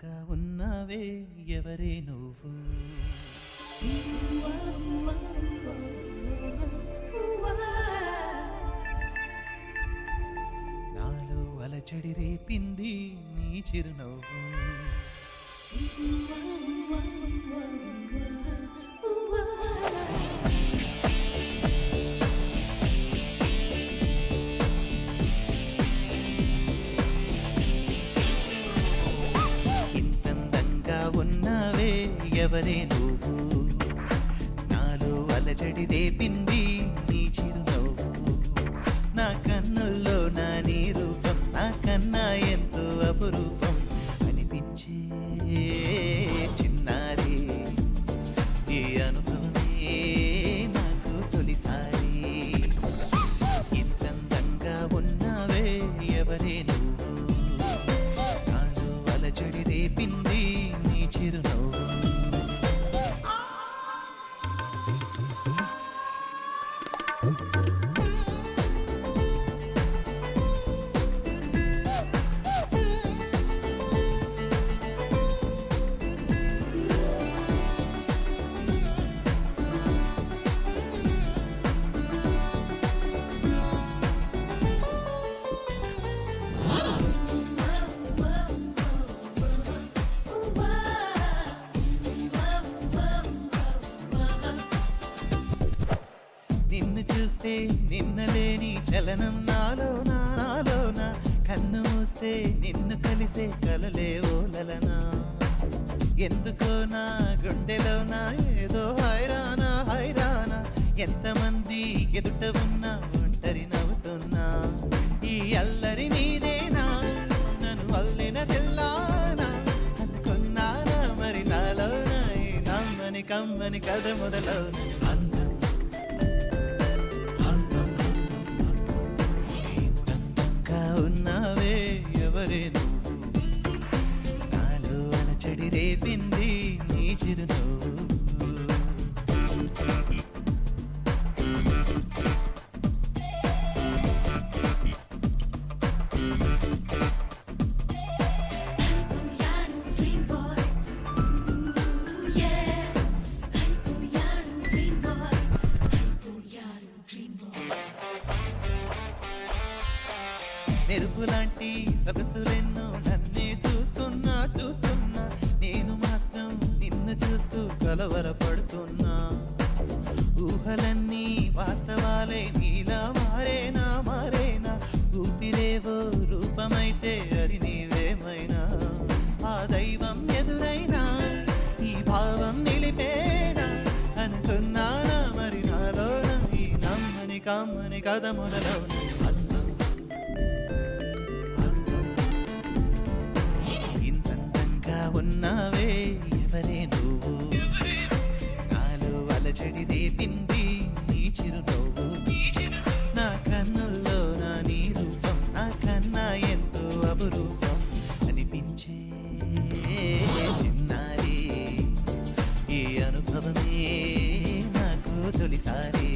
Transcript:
అందంగా ఉన్నావే ఎవరే నువ్వు నాలో అలచడి రేపింది నీ చిరునవ్వు ఇంతందంగా ఉన్నావే ఎవరే నువ్వు నాలో అలజడి రేపింది నీ చిరునవ్వు నా కన్నుల్లో నా నీ రూపం నా కన్నా ఎంతో అపురూపం అనిపించే చిన్నారి ఈ అనుభవమే నాకు తొలిసారి ఇంతందంగా ఉన్నావే ఎవరే నువ్వు నాలో అలజడి రేపింది నీ చిరునవ్వు నిన్ను చూస్తే నిన్నలేని చలనం నాలోనా కన్ను మూస్తే నిన్ను కలిసే కలలే ఓలలనా ఎందుకో నా గుండెలోనా ఏదో హైరానా ఎంతమంది ఎదుట ఉన్నా ఒంటరి నవ్వుతున్నా ఈ అల్లరి నీదేనా నన్ను అల్లిన తెల్లానా అనుకున్నానా మరి నాలోనా ఈ నమ్మని కమ్మని కథ మొదలవునా అందం ఉన్నావే ఎవరే నువ్వు నాలో అలచడి రేపింది నీ చిరునవ్వు మెరుపులాంటి సొగసులెన్నో నన్నే చూస్తున్నా నేను మాత్రం నిన్ను చూస్తూ కలవరపడుతున్నా ఊహలన్నీ వాస్తవాలే నీలా మారేనా ఊపిరేవో రూపమైతే అది నీవేమైనా ఆ దైవం ఎదురైనా ఈ భావం నిలిపేనా అనుకున్నానా మరి నాలోన ఈ నమ్మని కమ్మని కథ మొదలవునా ఉన్నావే ఎవరే నువ్వు నాలో అలజడి రేపింది నీ చిరునవ్వు నా కన్నుల్లో నా నీ రూపం నా కన్నా ఎంతో అపురూపం అనిపించే చిన్నారి ఈ అనుభవమే నాకు తొలిసారి